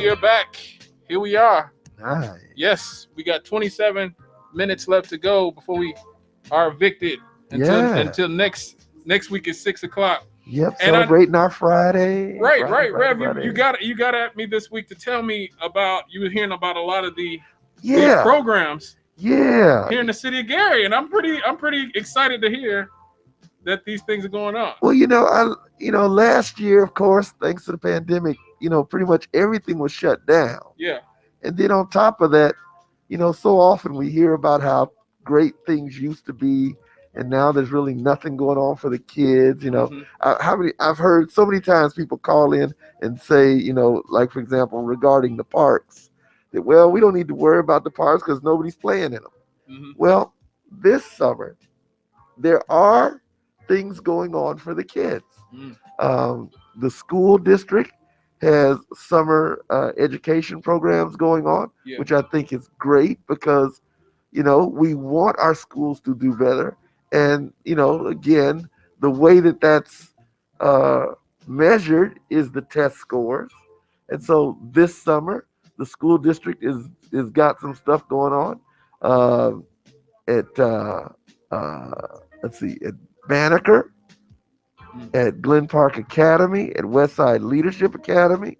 we are back. Here we are. Nice. Yes, we got 27 minutes left to go before we are evicted Yeah. until next week is 6 o'clock. Yep. And Celebrating our Friday. right, Rev, Friday. you got at me this week to tell me about you were hearing about a lot of the Yeah. programs Yeah. here in the city of Gary, and I'm pretty excited to hear that these things are going on. Well, last year, of course, thanks to the pandemic, pretty much everything was shut down. Yeah. And then on top of that, so often we hear about how great things used to be, and now there's really nothing going on for the kids. I've heard so many times people call in and say, like for example, regarding the parks, that we don't need to worry about the parks because nobody's playing in them. Mm-hmm. Well, this summer there are things going on for the kids. The school district has summer education programs going on, which I think is great because, we want our schools to do better. And, again, the way that that's measured is the test scores. And so this summer, the school district is got some stuff going on let's see, at Banneker, at Glen Park Academy, at Westside Leadership Academy.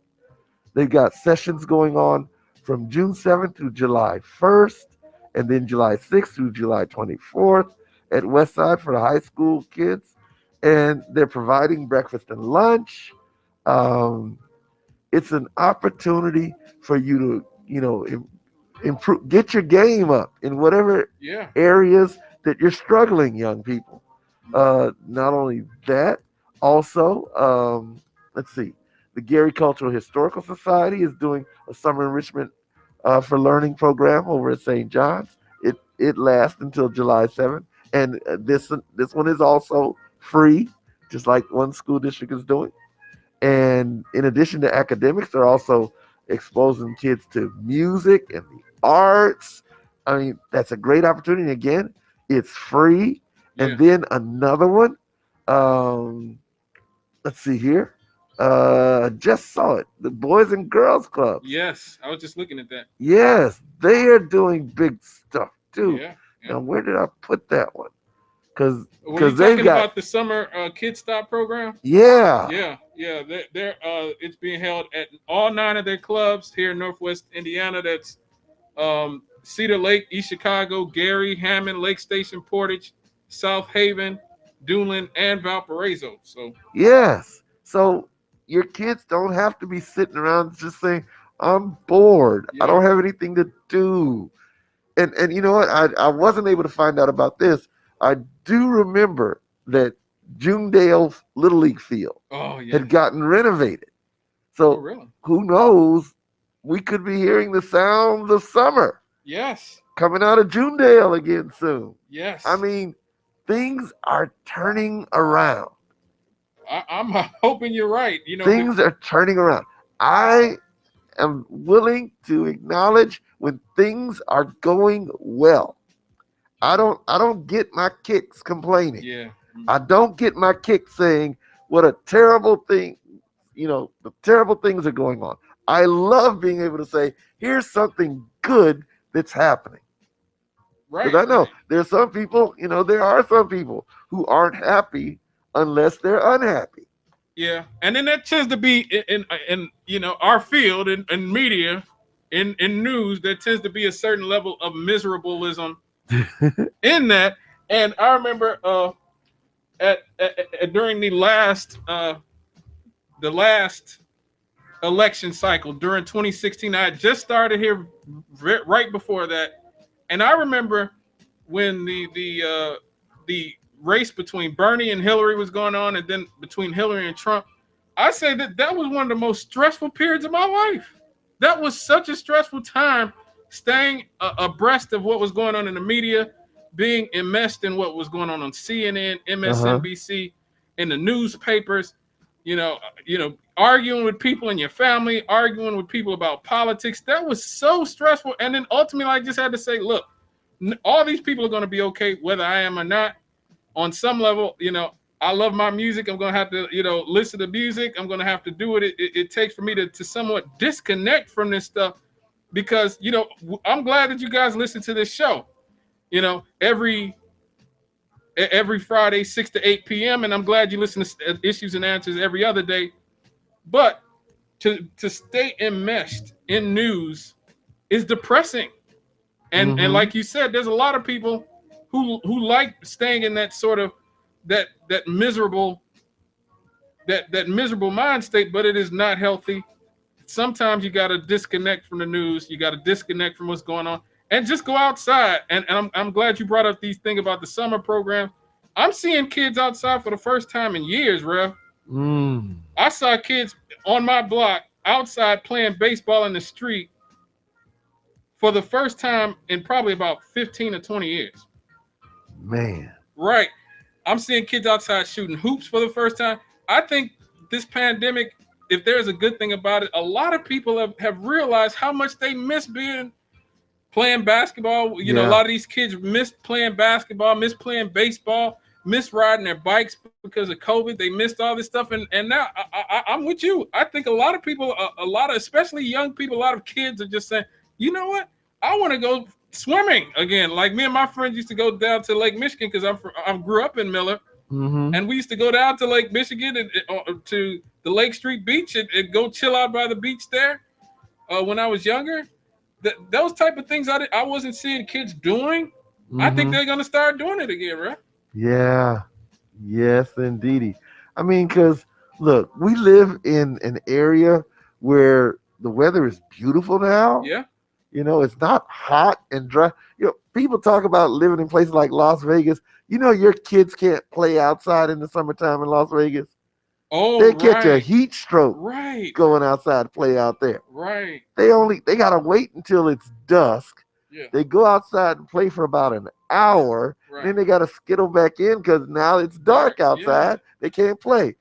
They've got sessions going on from June 7th through July 1st, and then July 6th through July 24th at Westside for the high school kids. And they're providing breakfast and lunch. It's an opportunity for you to, improve, get your game up in whatever areas that you're struggling, young people. Not only that, also, let's see, the Gary Cultural Historical Society is doing a summer enrichment for learning program over at St. John's. It lasts until July 7th, and this one is also free, just like one school district is doing. And in addition to academics, they're also exposing kids to music and the arts. I mean, that's a great opportunity. Again, it's free. And then another one, let's see here. Just saw it. The Boys and Girls Club. Yes, I was just looking at that. Yes, they are doing big stuff too. Yeah. Now, where did I put that one? Because they've got about the summer Kid Stop program. Yeah. They're it's being held at all 9 of their clubs here in Northwest Indiana. That's Cedar Lake, East Chicago, Gary, Hammond, Lake Station, Portage, South Haven, Duneland, and Valparaiso. So yes, so your kids don't have to be sitting around just saying, "I'm bored. I don't have anything to do." And you know what? I wasn't able to find out about this. I do remember that Junedale's Little League field had gotten renovated. So who knows? We could be hearing the sounds of summer. Yes. Coming out of Junedale again soon. Yes. I mean, things are turning around. I'm hoping you're right. Things are turning around. I am willing to acknowledge when things are going well. I don't get my kicks complaining. Yeah. I don't get my kicks saying what a terrible thing, the terrible things are going on. I love being able to say, here's something good that's happening. Right. Because I know there's some people, there are some people who aren't happy unless they're unhappy. Yeah. And then that tends to be in our field in media, in news, there tends to be a certain level of miserableism in that. And I remember during the last election cycle during 2016, I had just started here right before that, and I remember when the race between Bernie and Hillary was going on, and then between Hillary and Trump. I say that was one of the most stressful periods of my life. That was such a stressful time, staying abreast of what was going on in the media, being enmeshed in what was going on CNN, MSNBC, in the newspapers, arguing with people in your family, arguing with people about politics. That was so stressful. And then ultimately, I just had to say, look, all these people are going to be okay, whether I am or not. On some level, I love my music. I'm gonna have to, listen to music. I'm gonna have to do it. It takes for me to somewhat disconnect from this stuff because I'm glad that you guys listen to this show. Every Friday, 6 to 8 p.m. And I'm glad you listen to Issues and Answers every other day. But to stay enmeshed in news is depressing. And like you said, there's a lot of people who like staying in that sort of that miserable mind state, but it is not healthy. Sometimes you got to disconnect from the news. You got to disconnect from what's going on and just go outside. And I'm glad you brought up these things about the summer program. I'm seeing kids outside for the first time in years, Rev. I saw kids on my block outside playing baseball in the street for the first time in probably about 15 or 20 years. Man. Right. I'm seeing kids outside shooting hoops for the first time. I think this pandemic, if there's a good thing about it, a lot of people have realized how much they miss playing basketball. A lot of these kids missed playing basketball, missed playing baseball, missed riding their bikes because of COVID. They missed all this stuff. And now I'm with you. I think a lot of people, especially young people, a lot of kids are just saying, you know what? I want to go swimming again. Like me and my friends used to go down to Lake Michigan because I grew up in Miller. And we used to go down to Lake Michigan and to the Lake Street Beach and go chill out by the beach there when I was younger. Those type of things I wasn't seeing kids doing. I think they're going to start doing it again, right? Yeah. Yes, indeedy. I mean, because, look, we live in an area where the weather is beautiful now. Yeah. It's not hot and dry. People talk about living in places like Las Vegas. Your kids can't play outside in the summertime in Las Vegas. Oh, they catch a heat stroke going outside to play out there. Right. They gotta wait until it's dusk. Yeah. They go outside and play for about an hour. Right. Then they gotta skittle back in because now it's dark outside. Yeah. They can't play.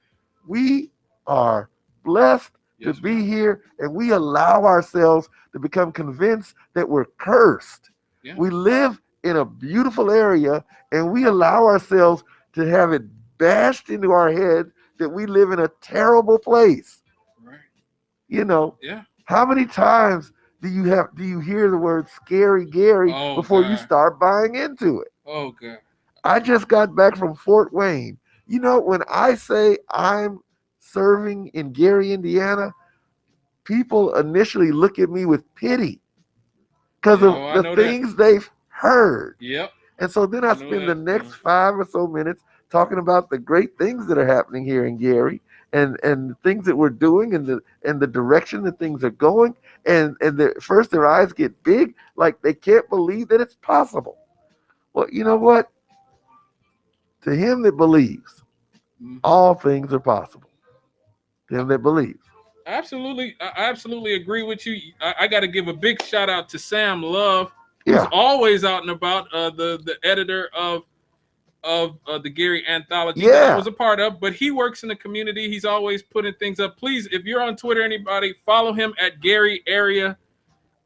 We are blessed to be here, and we allow ourselves to become convinced that we're cursed. Yeah. We live in a beautiful area, and we allow ourselves to have it bashed into our head that we live in a terrible place. Right. Yeah. How many times do you hear the word scary Gary before you start buying into it? Oh God. I just got back from Fort Wayne. When I say I'm serving in Gary, Indiana, people initially look at me with pity because of the things they've heard. Yep. And so then I spend the next 5 or so minutes talking about the great things that are happening here in Gary and the things that we're doing and the direction that things are going. And first their eyes get big, like they can't believe that it's possible. Well, you know what? To him that believes, all things are possible. To him that believes. Absolutely. I absolutely agree with you. I got to give a big shout out to Sam Love, who's always out and about, the editor of the Gary Anthology that I was a part of, but he works in the community. He's always putting things up. Please, if you're on Twitter, anybody, follow him at Gary Area.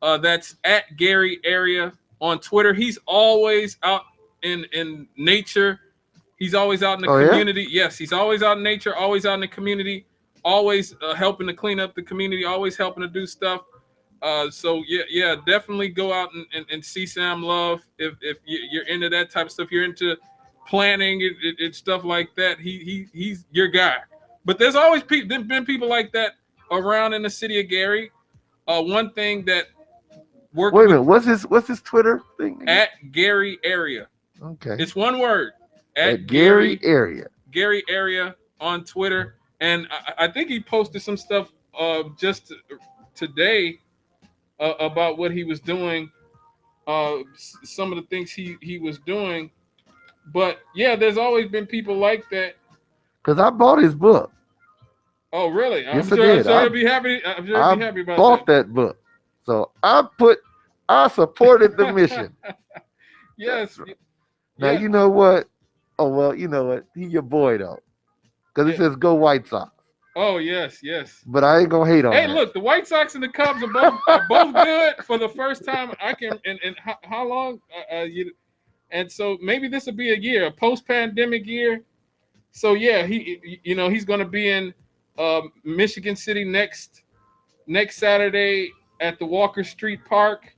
That's at Gary Area on Twitter. He's always out in nature. He's always out in the community. Yeah? Yes, he's always out in nature, always out in the community, always helping to clean up the community, always helping to do stuff. So yeah, definitely go out and see Sam Love if you're into that type of stuff. You're into planning and stuff like that. He's your guy. But there's always been people like that around in the city of Gary. One thing that worked. Wait a minute, what's his Twitter thing? At Gary Area. Okay. It's one word. At Gary Area. Gary Area on Twitter, and I think he posted some stuff just today about what he was doing. Some of the things he was doing. But yeah, there's always been people like that. Because I bought his book. Oh, really? Yes, I did. I'm sure you'll be happy. I'm sure you'll be happy about that. I bought that book. So I supported the mission. Yes. Now, you know what? Oh, well, you know what? He your boy, though. Because it says go White Sox. Oh, yes. But I ain't going to hate on that. Hey, look, the White Sox and the Cubs are both good for the first time. I can, and how long? And so maybe this will be a year, a post-pandemic year. So yeah, he's going to be in Michigan City next Saturday at the Walker Street Park,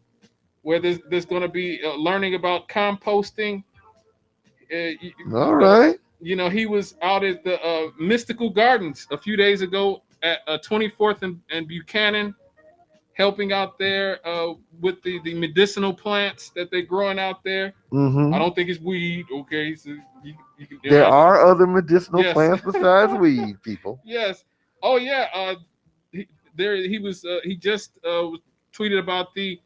where there's going to be learning about composting. All right. He was out at the Mystical Gardens a few days ago at 24th and Buchanan, helping out there with the medicinal plants that they're growing out there. Mm-hmm. I don't think it's weed. Okay, so there are other medicinal yes. plants besides weed, people. Yes. Oh yeah. He just tweeted about the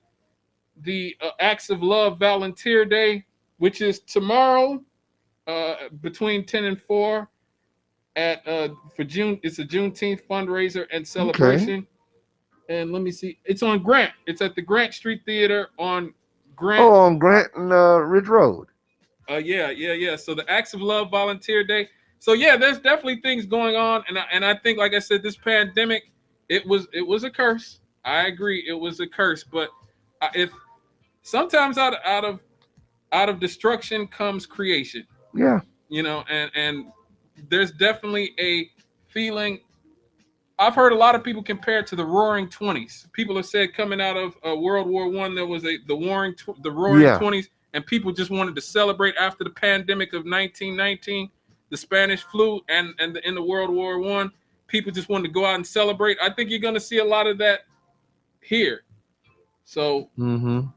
Acts of Love Volunteer Day, which is tomorrow between 10 and 4 at for June. It's a Juneteenth fundraiser and celebration. Okay. And let me see. It's on Grant. It's at the Grant Street Theater on Grant. Oh, on Grant and Ridge Road. Yeah. So the Acts of Love Volunteer Day. So yeah, there's definitely things going on, and I think, like I said, this pandemic, it was a curse. I agree, it was a curse. But if sometimes out of destruction comes creation. Yeah. And there's definitely a feeling. I've heard a lot of people compare it to the Roaring '20s. People have said coming out of World War I, there was the Roaring '20s, and people just wanted to celebrate after the pandemic of 1919, the Spanish flu, and in the World War I. People just wanted to go out and celebrate. I think you're going to see a lot of that here. So,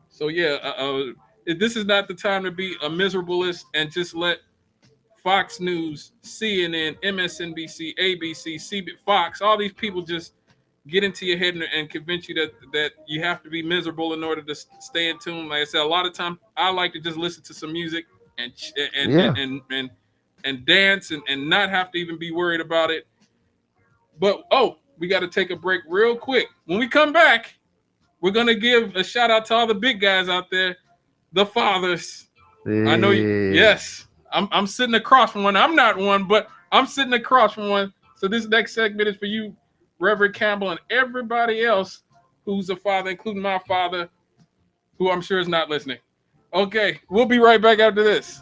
So yeah, this is not the time to be a miserablest and just let Fox News, CNN, MSNBC, ABC, CB, Fox, all these people just get into your head and convince you that you have to be miserable in order to stay in tune. Like I said, a lot of times I like to just listen to some music and dance and not have to even be worried about it. But we got to take a break real quick. When we come back, we're gonna give a shout out to all the big guys out there, the fathers. I know you. Yes. I'm sitting across from one. I'm not one, but I'm sitting across from one. So this next segment is for you, Reverend Campbell, and everybody else who's a father, including my father, who I'm sure is not listening. Okay, we'll be right back after this.